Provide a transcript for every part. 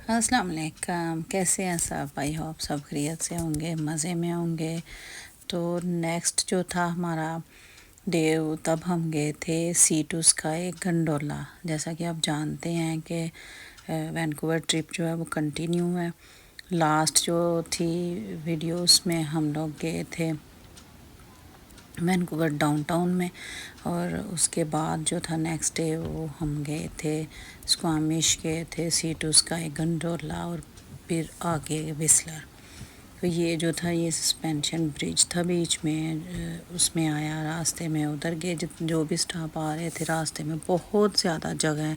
अस्सलाम वालेकुम। कैसे हैं सब? आई होप सब खैरियत से होंगे, मज़े में होंगे। तो नेक्स्ट जो था हमारा डे, तब हम गए थे सी टू स्काई गंडोला। जैसा कि आप जानते हैं कि वैंकूवर ट्रिप जो है वो कंटिन्यू है। लास्ट जो थी वीडियोस में हम लोग गए थे वैंकूवर डाउनटाउन में, और उसके बाद जो था नेक्स्ट डे वो हम गए थे स्क्वामिश, गए थे सी टू स्काई गंडोला, और फिर आगे विस्लर। तो ये जो था ये सस्पेंशन ब्रिज था बीच में, उसमें आया रास्ते में उधर गए। जो भी स्टाफ आ रहे थे रास्ते में बहुत ज़्यादा जगह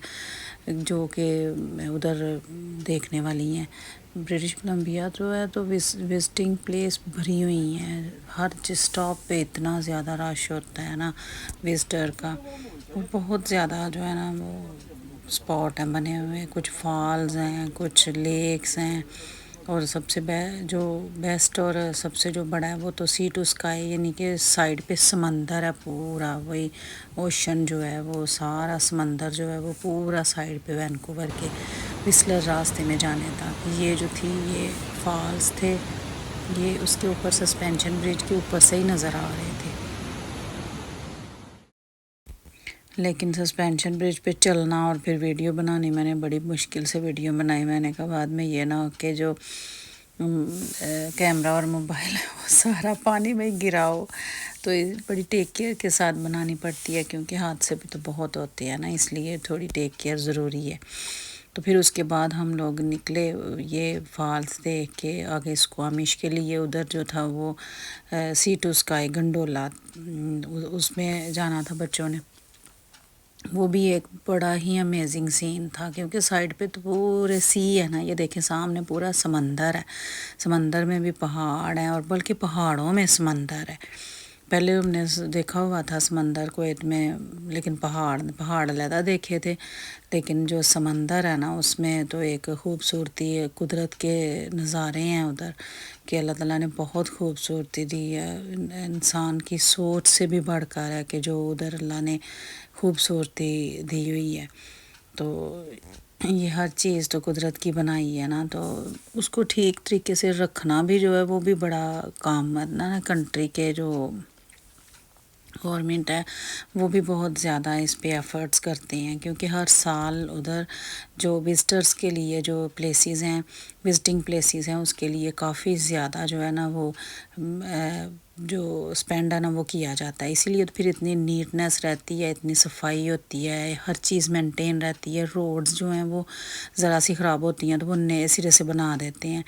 जो कि उधर देखने वाली हैं। ब्रिटिश कोलंबिया जो है तो विजिटिंग प्लेस भरी हुई हैं, हर स्टॉप पे इतना ज़्यादा रश होता है ना विजिटर का। और बहुत ज़्यादा जो है ना वो स्पॉट हैं बने हुए, कुछ फॉल्स हैं, कुछ लेक्स हैं, और सबसे जो बेस्ट और सबसे जो बड़ा है वो तो सी टू स्काई, यानी कि साइड पे समंदर है पूरा, वही ओशन जो है वो सारा समंदर जो है वो पूरा साइड पे वैंकूवर के विस्लर रास्ते में जाने तक। ये जो थी ये फॉल्स थे, ये उसके ऊपर सस्पेंशन ब्रिज के ऊपर से ही नज़र आ रहे थे। लेकिन सस्पेंशन ब्रिज पे चलना और फिर वीडियो बनानी, मैंने बड़ी मुश्किल से वीडियो बनाई। मैंने कहा बाद में ये ना हो कि जो कैमरा और मोबाइल है वो सारा पानी में गिरा हो। तो ये बड़ी टेक केयर के साथ बनानी पड़ती है, क्योंकि हादसे भी तो बहुत होते हैं ना, इसलिए थोड़ी टेक केयर ज़रूरी है। तो फिर उसके बाद हम लोग निकले ये फॉल्स देख के आगे स्क्वामिश के लिए। उधर जो था वो सी टू स्काई गंडोला, उसमें जाना था बच्चों ने। वो भी एक बड़ा ही अमेजिंग सीन था, क्योंकि साइड पे तो पूरे सी है ना, ये देखें सामने पूरा समंदर है, समंदर में भी पहाड़ हैं, और बल्कि पहाड़ों में समंदर है। पहले हमने देखा हुआ था समंदर कुवैत में, लेकिन पहाड़ अलहदा देखे थे, लेकिन जो समंदर है ना उसमें तो एक खूबसूरती कुदरत के नज़ारे हैं उधर कि अल्लाह ताला ने बहुत खूबसूरती दी है। इंसान की सोच से भी बढ़कर है कि जो उधर अल्लाह ने खूबसूरती दी हुई है। तो ये हर चीज़ तो कुदरत की बनाई है ना, तो उसको ठीक तरीके से रखना भी जो है वो भी बड़ा काम है ना। कंट्री के जो गवर्नमेंट है वो भी बहुत ज़्यादा इस पे एफ़र्ट्स करते हैं, क्योंकि हर साल उधर जो विज़िटर्स के लिए जो प्लेसेस हैं, विज़िटिंग प्लेसेस हैं, उसके लिए काफ़ी ज़्यादा जो है ना वो जो स्पेंड है ना वो किया जाता है। इसीलिए तो फिर इतनी नीटनेस रहती है, इतनी सफाई होती है, हर चीज़ मेंटेन रहती है। रोड्स जो हैं वो ज़रा सी ख़राब होती हैं तो वो नए सिरे से बना देते हैं।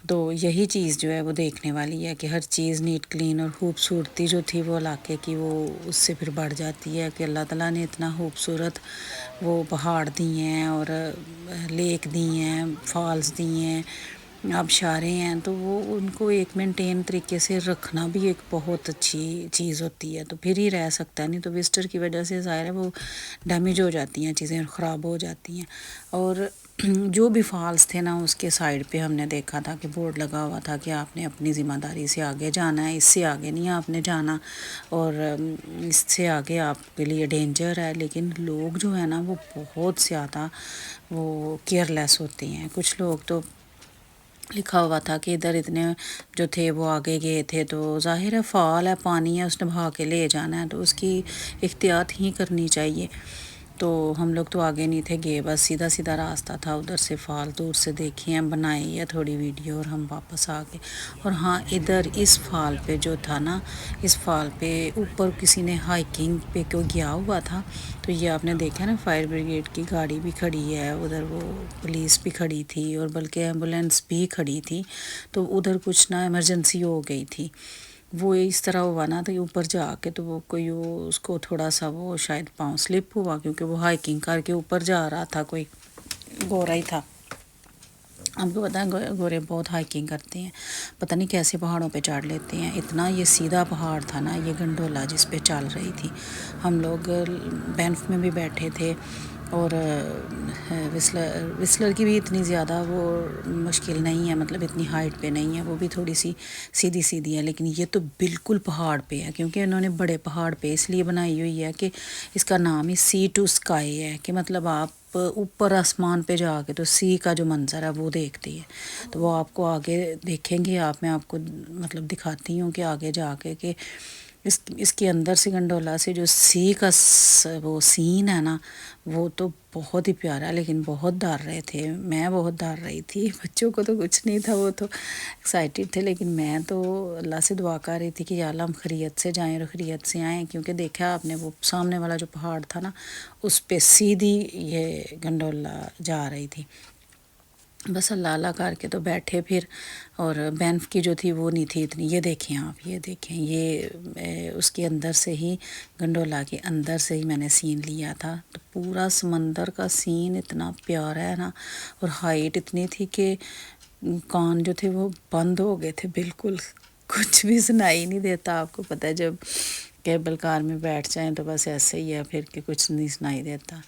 तो यही चीज़ जो है वो देखने वाली है कि हर चीज़ नीट क्लीन, और ख़ूबसूरती जो थी वो इलाके की वो उससे फिर बढ़ जाती है कि अल्लाह ताला ने इतना खूबसूरत वो पहाड़ दिए हैं, और लेक दी हैं, फॉल्स दिए हैं, आबशारें हैं, तो वो उनको एक मेंटेन तरीके से रखना भी एक बहुत अच्छी चीज़ होती है, तो फिर ही रह सकता है। नहीं तो विज़िटर की वजह से ज़ाहिर है वो डैमेज हो जाती हैं चीज़ें, ख़राब हो जाती हैं। और जो भी फॉल्स थे ना उसके साइड पे हमने देखा था कि बोर्ड लगा हुआ था कि आपने अपनी ज़िम्मेदारी से आगे जाना है, इससे आगे नहीं आपने जाना, और इससे आगे आपके लिए डेंजर है। लेकिन लोग जो है ना वो बहुत ज़्यादा वो केयरलेस होते हैं। कुछ लोग तो लिखा हुआ था कि इधर इतने जो थे वो आगे गए थे, तो ज़ाहिर है फॉल है, पानी है, उसने बहा के ले जाना है, तो उसकी एहतियात ही करनी चाहिए। तो हम लोग तो आगे नहीं थे गए, बस सीधा सीधा रास्ता था उधर से, फॉल दूर से देखी है, बनाई है थोड़ी वीडियो, और हम वापस आ गए। और हाँ, इधर इस फॉल पे जो था ना, इस फॉल पे ऊपर किसी ने हाइकिंग पे क्यों गया हुआ था, तो ये आपने देखा ना फायर ब्रिगेड की गाड़ी भी खड़ी है उधर, वो पुलिस भी खड़ी थी, और बल्कि एम्बुलेंस भी खड़ी थी। तो उधर कुछ ना इमरजेंसी हो गई थी, वो इस तरह हुआ ना, तो ऊपर जाके तो वो कोई वो उसको थोड़ा सा वो शायद पाँव स्लिप हुआ, क्योंकि वो हाइकिंग करके ऊपर जा रहा था, कोई गोरा ही था। आपको पता है गोरे बहुत हाइकिंग करते हैं, पता नहीं कैसे पहाड़ों पे चढ़ लेते हैं। इतना ये सीधा पहाड़ था ना ये गंडोला जिस पे चल रही थी। हम लोग बैंफ में भी बैठे थे, और विस्लर की भी इतनी ज़्यादा वो मुश्किल नहीं है, मतलब इतनी हाइट पे नहीं है, वो भी थोड़ी सी सीधी सीधी है। लेकिन ये तो बिल्कुल पहाड़ पे है, क्योंकि इन्होंने बड़े पहाड़ पे इसलिए बनाई हुई है कि इसका नाम ही सी टू स्काई है, कि मतलब आप آپ اوپر آسمان پہ جا کے تو سی کا جو منظر ہے وہ دیکھتی ہے. تو وہ آپ کو آگے دیکھیں گے آپ، میں آپ کو مطلب دکھاتی ہوں کہ آگے جا کے کہ اس کے اندر سے گنڈولا سے جو سی کا وہ سین ہے نا وہ تو بہت ہی پیارا ہے. لیکن بہت ڈر رہے تھے، میں بہت ڈر رہی تھی، بچوں کو تو کچھ نہیں تھا، وہ تو ایکسائٹیڈ تھے، لیکن میں تو اللہ سے دعا کر رہی تھی کہ یا اللہ ہم خیریت سے جائیں اور خیریت سے آئیں. کیونکہ دیکھا آپ نے وہ سامنے والا جو پہاڑ تھا نا اس پہ سیدھی یہ گنڈولا جا رہی تھی. بس اللہ اللہ کر کے تو بیٹھے پھر. اور بینف کی جو تھی وہ نہیں تھی اتنی. یہ دیکھیں آپ، یہ دیکھیں، یہ اس کے اندر سے ہی گنڈولا کے اندر سے ہی میں نے سین لیا تھا. تو پورا سمندر کا سین اتنا پیارا ہے نا، اور ہائٹ اتنی تھی کہ کان جو تھے وہ بند ہو گئے تھے بالکل، کچھ بھی سنائی نہیں دیتا. آپ کو پتہ ہے جب کیبل کار میں بیٹھ جائیں تو بس ایسے ہی ہے پھر کہ کچھ نہیں سنائی دیتا.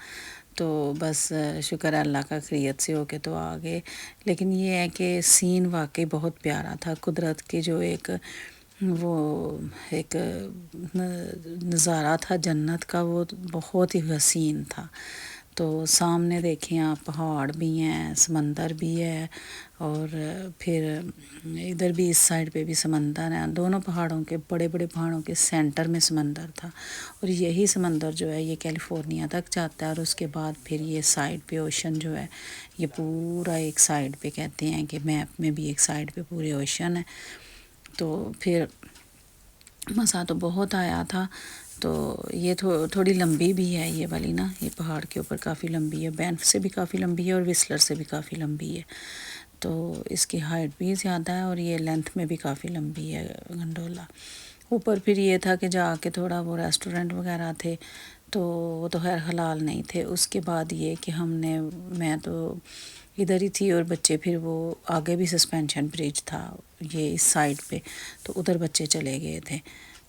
تو بس شکر ہے اللہ کا خیریت سے ہو کے تو آ گئے. لیکن یہ ہے کہ سین واقعی بہت پیارا تھا. قدرت کی جو ایک نظارہ تھا جنت کا، وہ بہت ہی حسین تھا. تو سامنے دیکھیں آپ پہاڑ بھی ہیں، سمندر بھی ہے، اور پھر ادھر بھی اس سائڈ پہ بھی سمندر ہے. دونوں پہاڑوں کے بڑے بڑے پہاڑوں کے سینٹر میں سمندر تھا. اور یہی سمندر جو ہے یہ کیلیفورنیا تک جاتا ہے، اور اس کے بعد پھر یہ سائڈ پہ اوشن جو ہے یہ پورا ایک سائڈ پہ کہتے ہیں کہ میپ میں بھی ایک سائڈ پہ پورے اوشن ہے. تو پھر مزہ تو بہت آیا تھا. تو یہ تھوڑی لمبی بھی ہے یہ والی نا، یہ پہاڑ کے اوپر کافی لمبی ہے، بینف سے بھی کافی لمبی ہے اور وسلر سے بھی کافی لمبی ہے. تو اس کی ہائٹ بھی زیادہ ہے اور یہ لینتھ میں بھی کافی لمبی ہے گنڈولا. اوپر پھر یہ تھا کہ جا کے تھوڑا وہ ریسٹورنٹ وغیرہ تھے، تو وہ تو خیر حلال نہیں تھے. اس کے بعد یہ کہ میں تو ادھر ہی تھی، اور بچے پھر وہ آگے بھی سسپینشن برج تھا یہ اس سائڈ پہ، تو ادھر بچے چلے گئے تھے.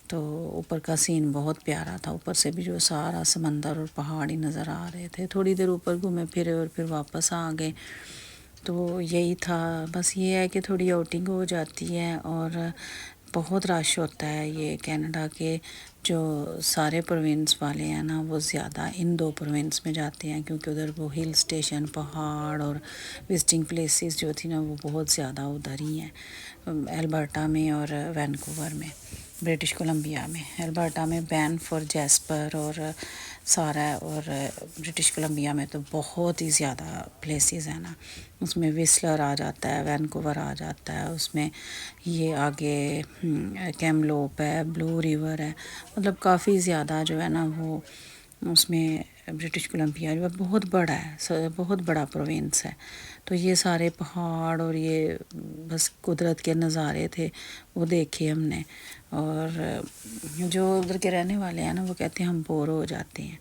تو اوپر کا سین بہت پیارا تھا، اوپر سے بھی جو سارا سمندر اور پہاڑ ہی نظر آ رہے تھے. تھوڑی دیر اوپر گھومے پھرے اور پھر واپس آ گئے. تو یہی تھا. بس یہ ہے کہ تھوڑی آؤٹنگ ہو جاتی ہے، اور بہت رش ہوتا ہے. یہ کینیڈا کے جو سارے پروونس والے ہیں نا وہ زیادہ ان 2 پروونس میں جاتے ہیں، کیونکہ ادھر وہ ہل اسٹیشن پہاڑ اور وزٹنگ پلیسز جو تھی نا وہ بہت زیادہ ادھر ہی ہیں، البرٹا میں اور وینکوور میں، برٹش کولمبیا میں. البرٹا میں بینف اور جیسپر اور سارا، اور برٹش کولمبیا میں تو بہت ہی زیادہ پلیسز ہیں نا. اس میں وسلر آ جاتا ہے، وینکوور آ جاتا ہے، اس میں یہ آگے کیملوپ ہے، بلو ریور ہے. مطلب کافی زیادہ جو ہے نا وہ اس میں برٹش کولمبیا جو ہے بہت بڑا ہے، بہت بڑا پروونس ہے. تو یہ سارے پہاڑ اور یہ بس قدرت کے نظارے تھے وہ دیکھے ہم نے. اور جو ادھر کے رہنے والے ہیں نا وہ کہتے ہیں ہم بور ہو جاتے ہیں.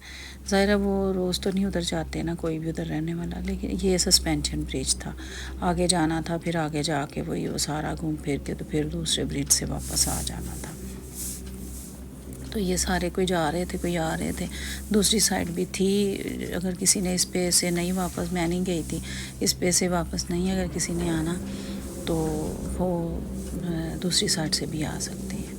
ظاہر ہے وہ روز تو نہیں ادھر جاتے نا کوئی بھی ادھر رہنے والا، لیکن یہ سسپینشن برج تھا، آگے جانا تھا، پھر آگے جا کے وہ سارا گھوم پھر کے تو پھر دوسرے برج سے واپس آ جانا تھا. تو یہ سارے کوئی جا رہے تھے کوئی آ رہے تھے. دوسری سائڈ بھی تھی، اگر کسی نے اس پہ سے نہیں واپس، میں نہیں گئی تھی، اس پہ سے واپس نہیں اگر کسی نے آنا تو وہ دوسری سائڈ سے بھی آ سکتے ہیں.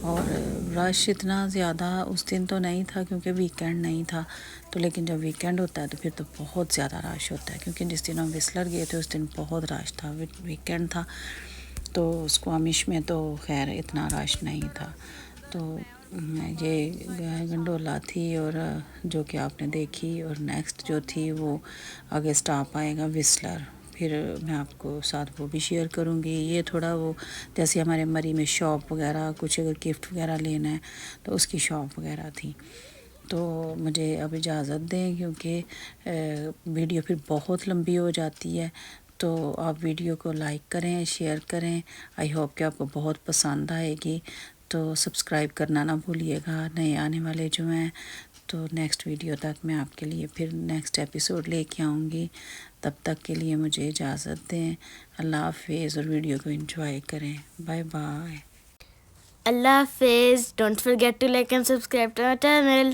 اور رش اتنا زیادہ اس دن تو نہیں تھا کیونکہ ویکینڈ نہیں تھا. تو لیکن جب ویکینڈ ہوتا ہے تو پھر تو بہت زیادہ رش ہوتا ہے، کیونکہ جس دن ہم وسلر گئے تھے اس دن بہت رش تھا، ویکینڈ تھا. تو اسکوامیش میں تو خیر اتنا رش نہیں تھا. تو یہ گنڈولا تھی اور جو کہ آپ نے دیکھی. اور نیکسٹ جو تھی وہ آگے اسٹاپ آئے گا وسلر، پھر میں آپ کو ساتھ وہ بھی شیئر کروں گی. یہ تھوڑا وہ جیسے ہمارے مری میں شاپ وغیرہ کچھ اگر گفٹ وغیرہ لینا ہے تو اس کی شاپ وغیرہ تھی. تو مجھے اب اجازت دیں کیونکہ ویڈیو پھر بہت لمبی ہو جاتی ہے. تو آپ ویڈیو کو لائک کریں، شیئر کریں. آئی ہوپ کہ آپ کو بہت پسند آئے گی. تو سبسکرائب کرنا نہ بھولیے گا نئے آنے والے جو ہیں. تو نیکسٹ ویڈیو تک میں آپ کے لیے پھر نیکسٹ ایپیسوڈ لے کے آؤں گی. تب تک کے لیے مجھے اجازت دیں. اللہ حافظ، اور ویڈیو کو انجوائے کریں. Bye bye. اللہ حافظ. Don't forget to like and subscribe to our channel.